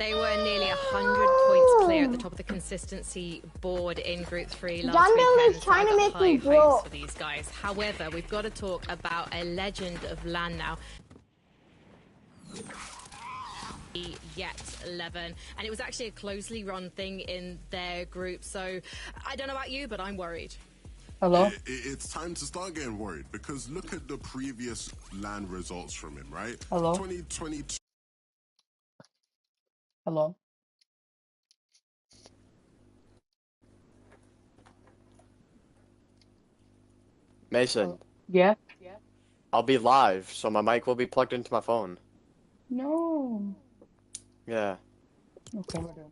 They were nearly 100 points clear at the top of the consistency board in Group 3 last weekend. Is trying to make high me hopes for these guys. However, we've got to talk about a legend of LAN now. Yet 11, and it was actually a closely run thing in their group, so I don't know about you, but I'm worried. Hello? It's time to start getting worried, because look at the previous LAN results from him, right? Hello? 2022. Hello? Mason. Yeah? I'll be live, so my mic will be plugged into my phone. No. Yeah. Okay, we're done.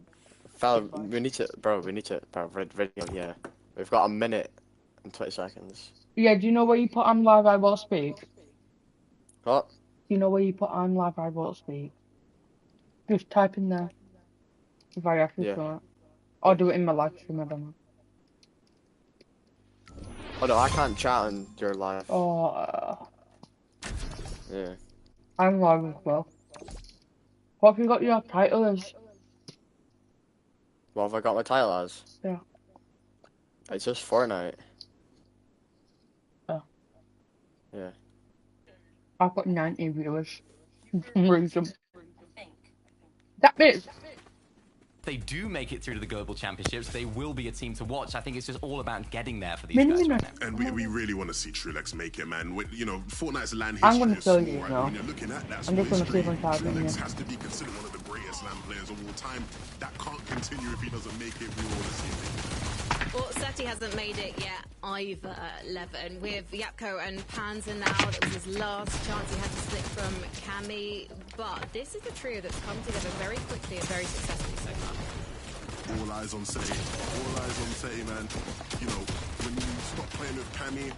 Fella, we need to, radio, yeah. We've got a minute and 20 seconds. Yeah, do you know where you put I'm live, I won't speak? What? Do you know where you put I'm live, I won't speak? Just type in there. If I actually saw it. Or do it in my live stream, I don't know. Oh no, I can't chat on your live. Oh, Yeah. I'm live as well. What have you got your title as? What have I got my title as? Yeah. It's just Fortnite. Oh. Yeah. I've got 90 viewers. For some reason. That is. They do make it through to the global championships, they will be a team to watch. I think it's just all about getting there for these guys right now. And we really want to see Trilex make it, man. You know, Fortnite's LAN I'm history gonna is kill small, you right? now. When you're looking at that I'm just gonna see if I'm Trilex typing. has to be considered one of the greatest LAN players of all time. That can't continue if he doesn't make it. We want to see him. Well, Seti hasn't made it yet either, Levin. With Yapko and Panzer now, that was his last chance. He had to split from Cammy. But this is a trio that's come together very quickly and very successfully so far. All eyes on Seti. All eyes on Seti, man. You know, when you stop playing with Cammy,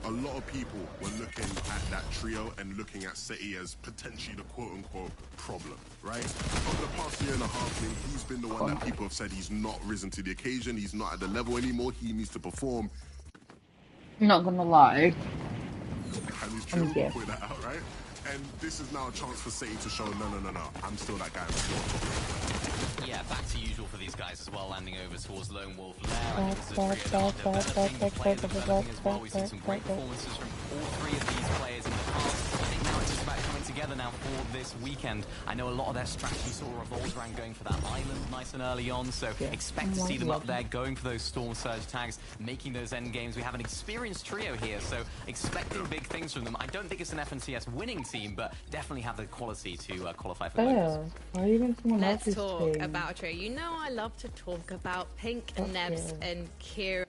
a lot of people were looking at that trio and looking at Seti as potentially the quote-unquote problem, right? Over the past year and a half, he's been the one that people have said he's not risen to the occasion, he's not at the level anymore, he needs to perform. I'm not gonna lie. And his trio will point that out, right? And this is now a chance for Seti to show, no, I'm still that guy, I'm still on top of it. Yeah, back to usual for these guys as well, landing over towards Lone Wolf Lair. I think this is a trio that are developing, the players are developing as well. We've seen some great performances from all three of these players in the past. I think now it's just about coming together now for this weekend. I know a lot of their strategy sort of revolves around going for that island nice and early on, so expect to see them up there going for those Storm Surge tags, making those end games. We have an experienced trio here, so expecting big things from them. I don't think it's an FNCS winning team, but definitely have the quality to qualify for the Let's talk about a trio. You know I love to talk about Pink, Nebs, and Kira.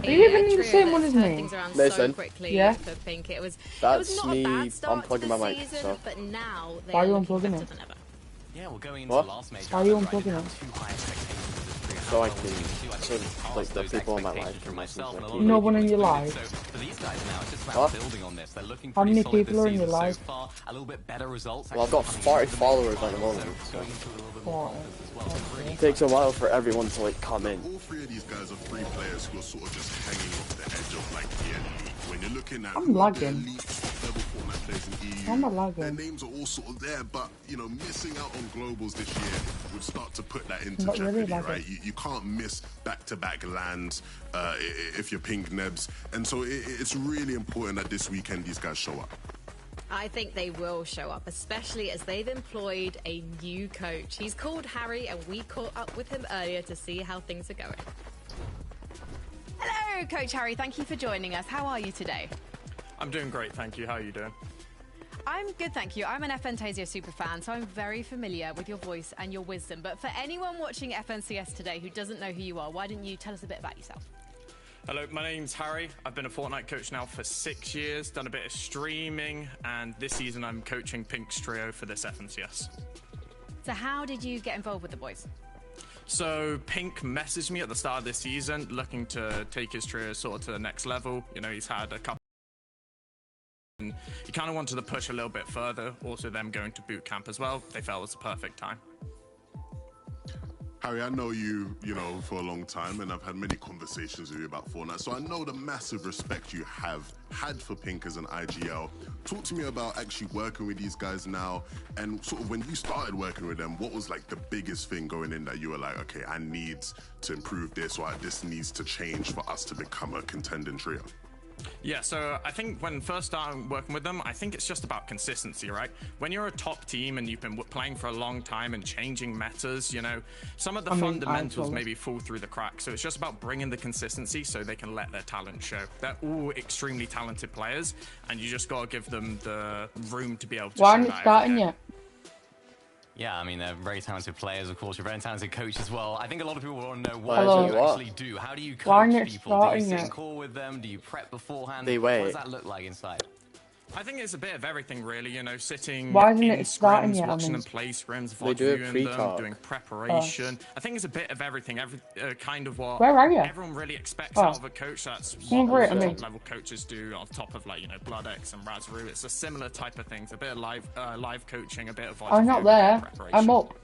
Are you even in the same one as me? Listen. So yeah. For Pink. It was not me a bad start unplugging to my the mic. season, So. but now they Why are you looking unplugging better it? than ever. Yeah, we're going into What? the last major. Why are you unplugging it? So I can like the people in my life can myself. No one in your life. So for these guys now, it's just about building on this. They're looking How many solid people are in your this season life? so far. A little bit better results. Well, I've got 40 followers at the moment, so it takes a while for everyone to like come in. All three of these guys are three players who are sort of just hanging off the edge of like the elite. When you're looking at I'm lagging. elite level Fortnite players in EU, I'm lagging. their names are all sort of there, but you know, missing out on globals this year would start to put that into jeopardy, right? You can't miss back-to-back lands if you're Pink Nebs, and so it's really important that this weekend these guys show up. I think they will show up, especially as they've employed a new coach. He's called Harry, and we caught up with him earlier to see how things are going. Hello, Coach Harry. Thank you for joining us. How are you today? I'm doing great, thank you. How are you doing? I'm good, thank you. I'm an FNTasia superfan, so I'm very familiar with your voice and your wisdom. But for anyone watching FNCS today who doesn't know who you are, why don't you tell us a bit about yourself? Hello, my name's Harry. I've been a Fortnite coach now for 6 years, done a bit of streaming, and this season I'm coaching Pink's trio for this FNCS. So how did you get involved with the boys? So Pink messaged me at the start of this season looking to take his trio sort of to the next level. You know, he's had a couple and he kind of wanted to push a little bit further. Also them going to boot camp as well. They felt it was the perfect time. Harry, I know you, for a long time, and I've had many conversations with you about Fortnite, so I know the massive respect you have had for Pink as an IGL. Talk to me about actually working with these guys now, and sort of when you started working with them, what was like the biggest thing going in that you were like, okay, I need to improve this, or this needs to change for us to become a contending trio? Yeah, so I think when first starting working with them, I think it's just about consistency, right? When you're a top team and you've been playing for a long time and changing metas, some of the fundamentals maybe fall through the cracks. So it's just about bringing the consistency so they can let their talent show. They're all extremely talented players, and you just got to give them the room to be able to Why show aren't you that starting every day. yet? Yeah, I mean, they're very talented players, of course. You're a very talented coach as well. I think a lot of people want to know Hello. what you actually do. How do you Why aren't coach you people? Do you starting sit in yet? call with them? Do you prep beforehand? They What wait. does that look like inside? I think it's a bit of everything, really. Sitting Why isn't in it starting scrims, yet? watching them play scrims, They do it viewing them, pre-talk. doing preparation. I think it's a bit of everything. Kind of what Where are you? everyone really expects out of a coach. That's what Great, all the I mean- top-level coaches do, on top of Blood X and Razru. It's a similar type of thing. It's a bit of live coaching, a bit of I'm not viewing, there. preparation. I'm up.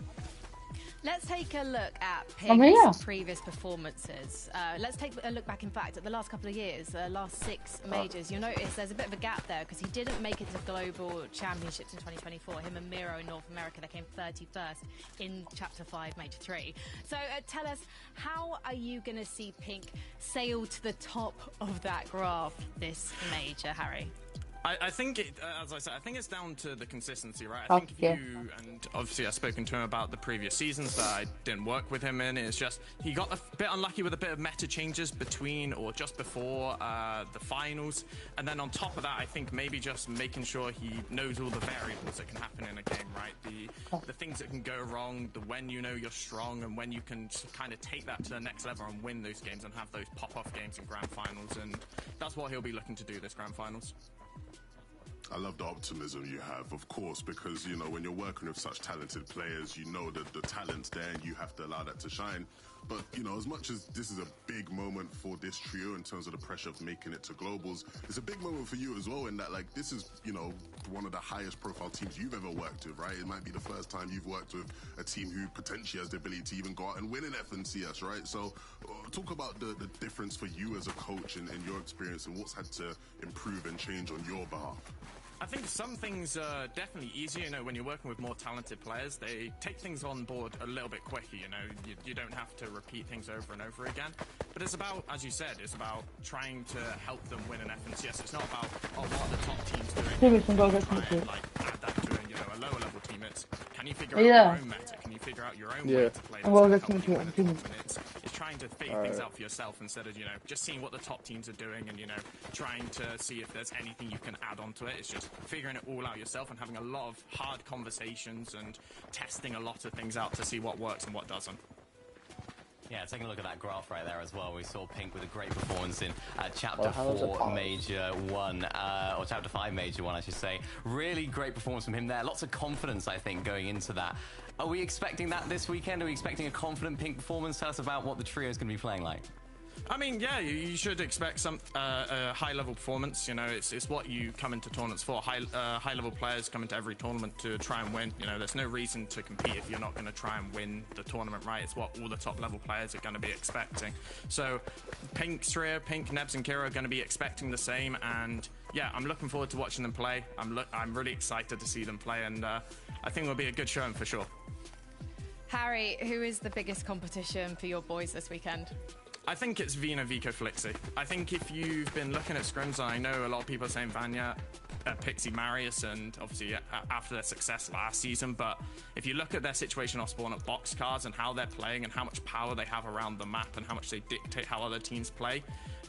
Let's take a look at I'm here. Pink's previous performances. Let's take a look back, in fact, at the last couple of years, last 6 majors. You'll notice there's a bit of a gap there because he didn't make it to Global Championships in 2024. Him and Miro in North America, they came 31st in Chapter 5, Major 3. So tell us, how are you going to see Pink sail to the top of that graph this major, Harry? I think as I said, I think it's down to the consistency, right? I think if you, and obviously I've spoken to him about the previous seasons that I didn't work with him in, it's just he got a bit unlucky with a bit of meta changes between or just before the finals. And then on top of that, I think maybe just making sure he knows all the variables that can happen in a game, right? The things that can go wrong, the when you're strong and when you can kind of take that to the next level and win those games and have those pop-off games in grand finals. And that's what he'll be looking to do this grand finals. I love the optimism you have, of course, because, when you're working with such talented players, you know that the talent's there and you have to allow that to shine. But, as much as this is a big moment for this trio in terms of the pressure of making it to globals, it's a big moment for you as well in that, this is, one of the highest profile teams you've ever worked with, right? It might be the first time you've worked with a team who potentially has the ability to even go out and win an FNCS, right? So talk about the difference for you as a coach and your experience and what's had to improve and change on your behalf. I think some things are definitely easier, when you're working with more talented players, they take things on board a little bit quicker, you don't have to repeat things over and over again. But it's about, as you said, it's about trying to help them win an FNCS. It's not about, what are the top teams doing? Try and, add that to, a lower level team. It's, can you figure out your own meta? Can you figure out your own way to play this? It's trying to figure things out for yourself instead of, just seeing what the top teams are doing and, trying to see if there's anything you can add onto it. It's just figuring it all out yourself and having a lot of hard conversations and testing a lot of things out to see what works and what doesn't. Yeah, taking a look at that graph right there as well, we saw Pink with a great performance in Chapter 4 Major 1, or Chapter 5 Major 1, I should say. Really great performance from him there. Lots of confidence, I think, going into that. Are we expecting that this weekend? Are we expecting a confident Pink performance? Tell us about what the trio is going to be playing like. I mean, yeah, you should expect some a high-level performance. It's what you come into tournaments for. High-level players come into every tournament to try and win. There's no reason to compete if you're not going to try and win the tournament, right? It's what all the top-level players are going to be expecting. So, Pink's trio, Pink, Nebs, and Kira are going to be expecting the same. And yeah, I'm looking forward to watching them play. I'm really excited to see them play, and I think it'll be a good showing for sure. Harry, who is the biggest competition for your boys this weekend? I think it's Vina, Vico, Flixie. I think if you've been looking at scrims, and I know a lot of people are saying Vanya, Pixie, Marius, and obviously after their success last season, but if you look at their situation off spawn at boxcars and how they're playing and how much power they have around the map and how much they dictate how other teams play,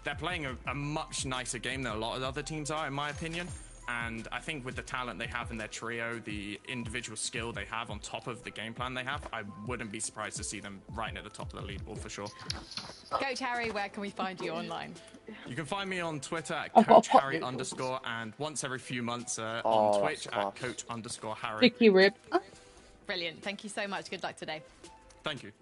they're playing a much nicer game than a lot of other teams are, in my opinion. And I think with the talent they have in their trio, the individual skill they have on top of the game plan they have, I wouldn't be surprised to see them right at the top of the leaderboard for sure. Coach Harry, where can we find you online? You can find me on Twitter at CoachHarry_, and once every few months on Twitch at Coach_Harry. Sticky rib. Brilliant. Thank you so much. Good luck today. Thank you.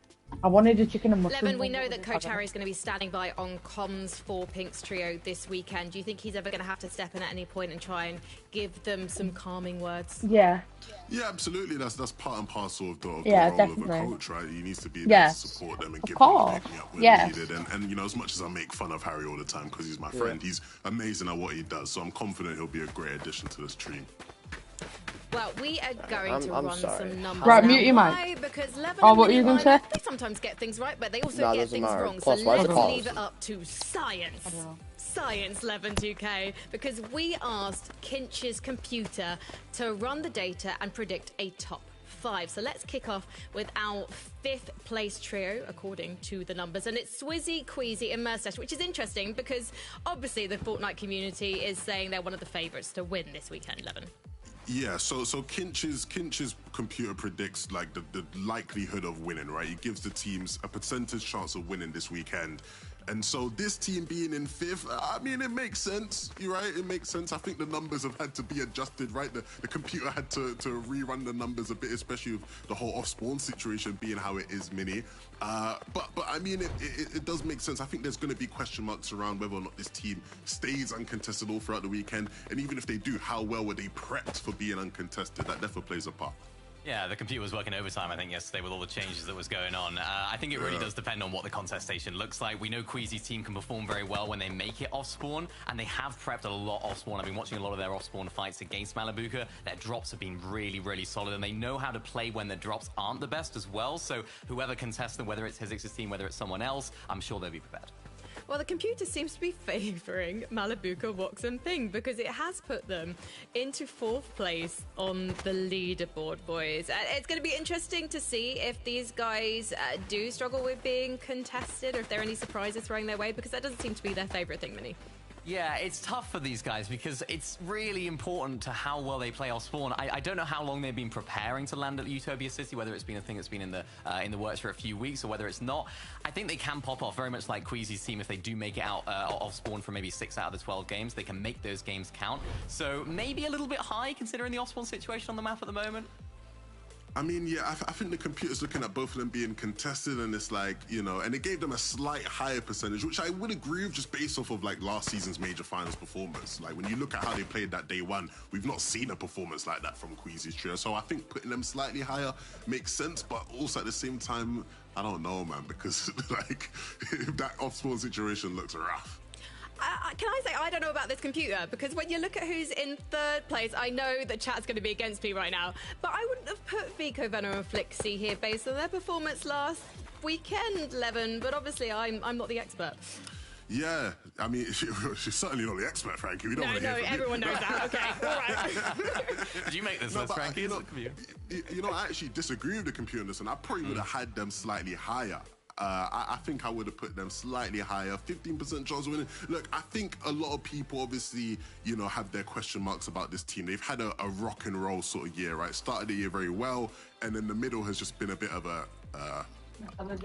I wanted a chicken and mushroom. Levin, we know that Coach Harry's going to be standing by on comms for Pink's trio this weekend. Do you think he's ever going to have to step in at any point and try and give them some calming words? Yeah. Yeah, absolutely. That's part and parcel of the role definitely. of a coach, right? He needs to be there to support them and give them a pick me up when needed. And you know, as much as I make fun of Harry all the time because he's my friend, he's amazing at what he does. So I'm confident he'll be a great addition to this team. Well, we are going to run some numbers right, now. mute your Why? mic. Because Levin what are you going to say? They sometimes get things right, but they also get things wrong. Plus, so let's leave it up to science. Science, Levin 2K, because we asked Kinch's computer to run the data and predict a top 5. So let's kick off with our 5th place trio, according to the numbers. And it's Swizzy, Queasy and Merstash, which is interesting because obviously the Fortnite community is saying they're one of the favourites to win this weekend, Levin. Yeah, so Kinch's computer predicts like the likelihood of winning, right? It gives the teams a percentage chance of winning this weekend. And so this team being in 5th, I mean, it makes sense, you're right, it makes sense. I think the numbers have had to be adjusted, right? The computer had to rerun the numbers a bit, especially with the whole off-spawn situation being how it is, Mini. But I mean, it does make sense. I think there's going to be question marks around whether or not this team stays uncontested all throughout the weekend. And even if they do, how well were they prepped for being uncontested? That definitely plays a part. Yeah, the computer was working overtime, I think, yesterday with all the changes that was going on. I think it really does depend on what the contestation looks like. We know Queasy's team can perform very well when they make it off-spawn, and they have prepped a lot off-spawn. I've been watching a lot of their off-spawn fights against Malabuka. Their drops have been really, really solid, and they know how to play when the drops aren't the best as well. So whoever contests them, whether it's Hizix's team, whether it's someone else, I'm sure they'll be prepared. Well, the computer seems to be favouring Malabuka, Wox and Ping because it has put them into 4th place on the leaderboard, boys. It's going to be interesting to see if these guys do struggle with being contested or if there are any surprises throwing their way, because that doesn't seem to be their favourite thing, Minnie. Yeah, it's tough for these guys because it's really important to how well they play off spawn. I don't know how long they've been preparing to land at Utopia City, whether it's been a thing that's been in the works for a few weeks or whether it's not. I think they can pop off very much like Queasy's team if they do make it out off spawn for maybe 6 out of the 12 games. They can make those games count. So maybe a little bit high considering the off spawn situation on the map at the moment. I mean, yeah, I think the computer's looking at both of them being contested, and it's like, you know, and it gave them a slight higher percentage, which I would agree with just based off of like last season's major finals performance. Like when you look at how they played that day one, we've not seen a performance like that from Queasy's trio. So I think putting them slightly higher makes sense, but also at the same time, I don't know, man, because like if that off-spawn situation looks rough. Can I say, I don't know about this computer, because when you look at who's in 3rd place, I know the chat's going to be against me right now, but I wouldn't have put Vico, Venom and Flixie here based on their performance last weekend, Levin, but obviously I'm not the expert. Yeah, I mean, she's certainly not the expert, Frankie. We don't want to No, hear from everyone knows that. Okay, all right. Did you make this list, Frankie? You know, I actually disagree with the computer on this, and I probably would have had them slightly higher. I think I would have put them slightly higher, 15% chance of winning. Look, I think a lot of people obviously, you know, have their question marks about this team. They've had a rock and roll sort of year, right? Started the year very well, and then the middle has just been a bit of a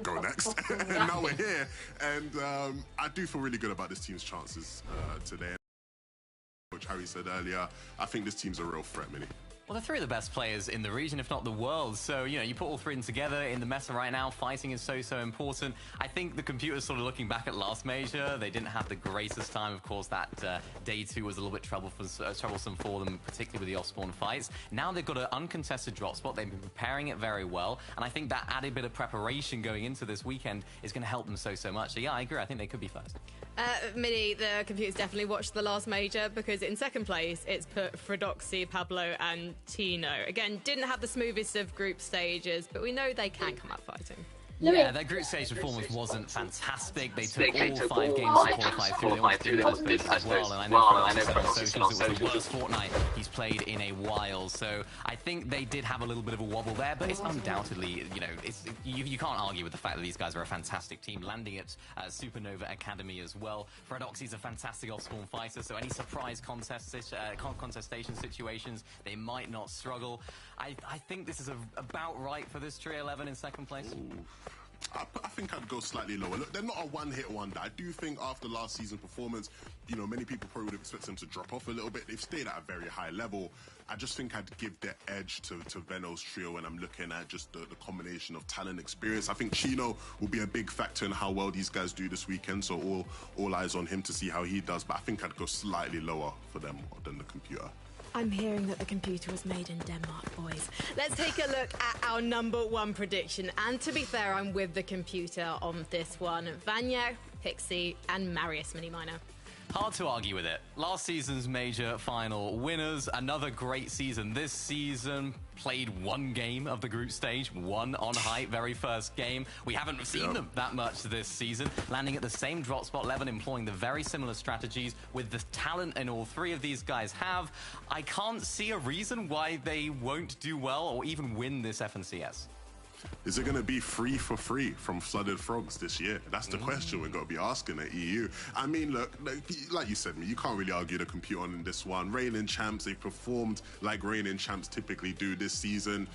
go next. And now we're here, and I do feel really good about this team's chances today. Which Harry said earlier, I think this team's a real threat, Mini. Well, they're 3 of the best players in the region, if not the world. So, you know, you put all 3 of them together in the meta right now. Fighting is so important. I think the computer's sort of looking back at last major. They didn't have the greatest time. Of course, that day 2 was a little bit troublesome for them, particularly with the off-spawn fights. Now they've got an uncontested drop spot. They've been preparing it very well. And I think that added bit of preparation going into this weekend is going to help them so much. So, yeah, I agree. I think they could be first. Minnie, the computer's definitely watched the last major because in 2nd place, it's put Fredoxy, Pablo and Tino. Again, didn't have the smoothest of group stages, but we know they can come out fighting. Yeah, their group stage performance wasn't fantastic. They took all 5 games to qualify through. They wanted to do those bases as well. And I know from socials it was the worst Fortnite he's played in a while. So I think they did have a little bit of a wobble there, but it's undoubtedly, you know, you can't argue with the fact that these guys are a fantastic team, landing at Supernova Academy as well. Fredoxy's a fantastic off-spawn fighter, so any surprise contestation situations, they might not struggle. I think this is about right for this trio 11 in 2nd place. Ooh. I think I'd go slightly lower. Look, they're not a one-hit wonder. I do think after last season's performance, you know, many people probably would expect them to drop off a little bit. They've stayed at a very high level. I just think I'd give the edge to Veno's trio when I'm looking at just the combination of talent, experience. I think Chino will be a big factor in how well these guys do this weekend, so all eyes on him to see how he does. But I think I'd go slightly lower for them than the computer. I'm hearing that the computer was made in Denmark, boys. Let's take a look at our #1 prediction. And to be fair, I'm with the computer on this one. Vanya, Pixie, and Marius Miniminer. Hard to argue with it. Last season's major final winners. Another great season this season. Played one game of the group stage, one on height, very first game. We haven't seen them that much this season. Landing at the same drop spot level, employing the very similar strategies with the talent in all three of these guys have. I can't see a reason why they won't do well or even win this FNCS. Is it going to be free for free from Flooded Frogs this year? That's the question we've got to be asking at EU. I mean, look, like you said, you can't really argue the computer on this one. Reigning champs, they performed like reigning champs typically do this season.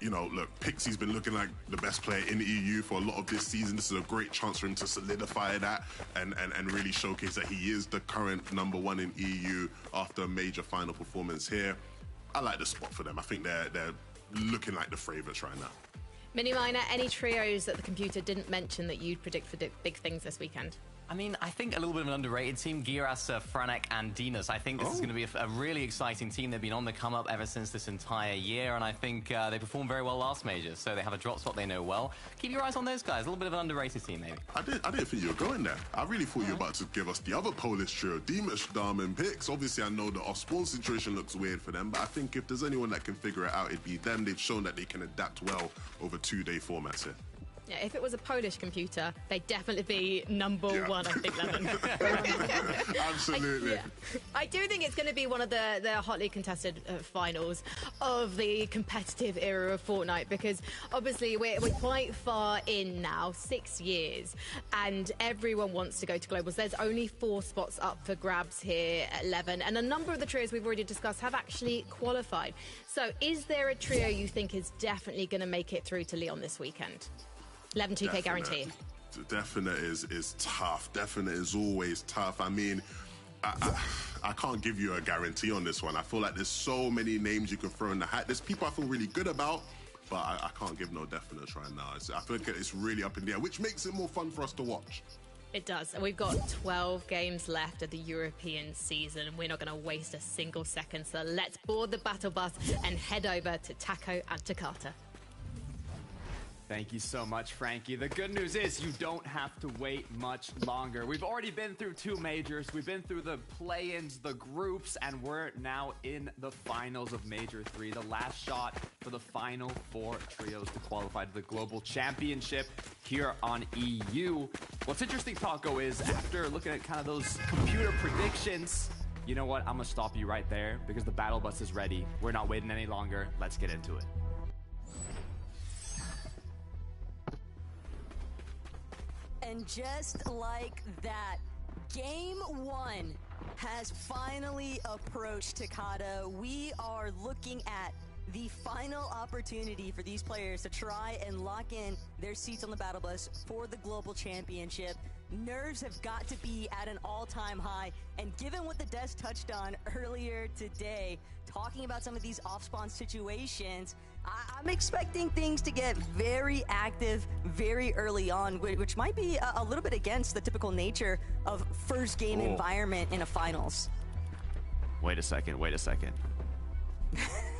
You know, look, Pixie's been looking like the best player in the EU for a lot of this season. This is a great chance for him to solidify that and really showcase that he is the current #1 in EU after a major final performance here. I like the spot for them. I think they're looking like the favourites right now. Miniminer, any trios that the computer didn't mention that you'd predict for big things this weekend? I mean, I think a little bit of an underrated team, Giras, Franek, and Dinas. I think this is going to be a really exciting team. They've been on the come-up ever since this entire year, and I think they performed very well last major, so they have a drop spot they know well. Keep your eyes on those guys. A little bit of an underrated team, maybe. I didn't think you were going there. I really thought you were about to give us the other Polish trio, Dimash, Dam, and Pix. Obviously, I know the off-spawn situation looks weird for them, but I think if there's anyone that can figure it out, it'd be them. They've shown that they can adapt well over 2-day formats here. Yeah, if it was a Polish computer, they'd definitely be #1, I think, Levin. Absolutely. I do think it's going to be one of the hotly contested finals of the competitive era of Fortnite, because obviously we're quite far in now, 6 years, and everyone wants to go to Globals. There's only 4 spots up for grabs here at 11, and a number of the trios we've already discussed have actually qualified. So is there a trio you think is definitely going to make it through to Leon this weekend? 11 2K guarantee. Definite is tough. Definite is always tough. I mean, I can't give you a guarantee on this one. I feel like there's so many names you can throw in the hat. There's people I feel really good about, but I can't give no definites right now. I feel like it's really up in the air, which makes it more fun for us to watch. It does. And we've got 12 games left of the European season, and we're not going to waste a single second. So let's board the battle bus and head over to Taco and Takata. Thank you so much, Frankie. The good news is you don't have to wait much longer. We've already been through 2 majors. We've been through the play-ins, the groups, and we're now in the finals of Major 3. The last shot for the final 4 trios to qualify to the Global Championship here on EU. What's interesting, Taco, is after looking at kind of those computer predictions, you know what? I'm going to stop you right there because the battle bus is ready. We're not waiting any longer. Let's get into it. And just like that, Game 1 has finally approached Takata. We are looking at the final opportunity for these players to try and lock in their seats on the battle bus for the Global Championship. Nerves have got to be at an all-time high, and given what the Des touched on earlier today, talking about some of these off-spawn situations, I'm expecting things to get very active very early on, which might be a little bit against the typical nature of first game environment in a finals. Wait a second.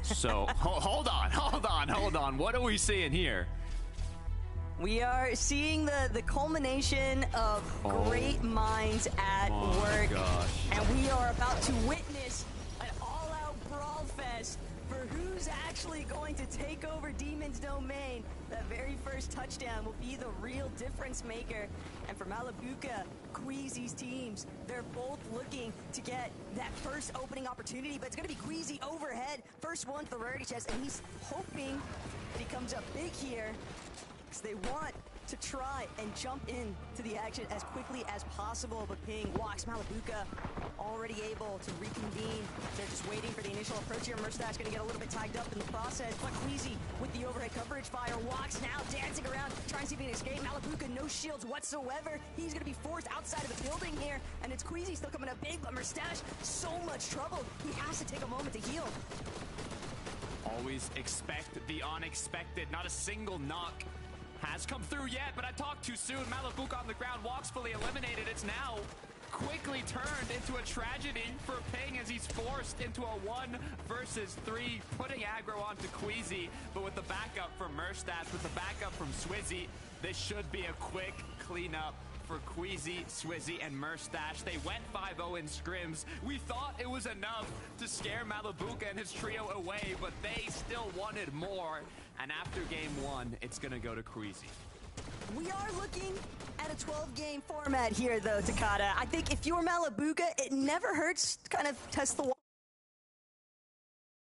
So, hold on. What are we seeing here? We are seeing the culmination of great minds at work. Gosh. And we are about to witness an all-out brawl fest for who's actually going to take over Demon's Domain. That very first touchdown will be the real difference maker. And for Malabuka, Queasy's teams, they're both looking to get that first opening opportunity, but it's going to be Queasy overhead. First one to the rarity chest, and he's hoping that he comes up big here, because they want to try and jump in to the action as quickly as possible, but Ping walks Malabuka already able to reconvene. They're just waiting for the initial approach here. Murstache gonna get a little bit tagged up in the process, but Queasy with the overhead coverage fire walks now, dancing around, trying to see if he can escape. Malabuka, no shields whatsoever. He's gonna be forced outside of the building here, and it's Queasy still coming up big, but Murstache, so much trouble. He has to take a moment to heal. Always expect the unexpected. Not a single knock has come through yet, but I talked too soon. Malabuka on the ground, walks fully eliminated. It's now quickly turned into a tragedy for Ping as he's forced into a 1 versus 3, putting aggro onto Queasy. But with the backup from Murstache, with the backup from Swizzy, this should be a quick cleanup for Queasy, Swizzy, and Murstache. They went 5-0 in scrims. We thought it was enough to scare Malabuka and his trio away, but they still wanted more. And after game 1, it's gonna go to Queasy. We are looking at a 12-game format here, though, Takada. I think if you're Malabuka, it never hurts to kind of test the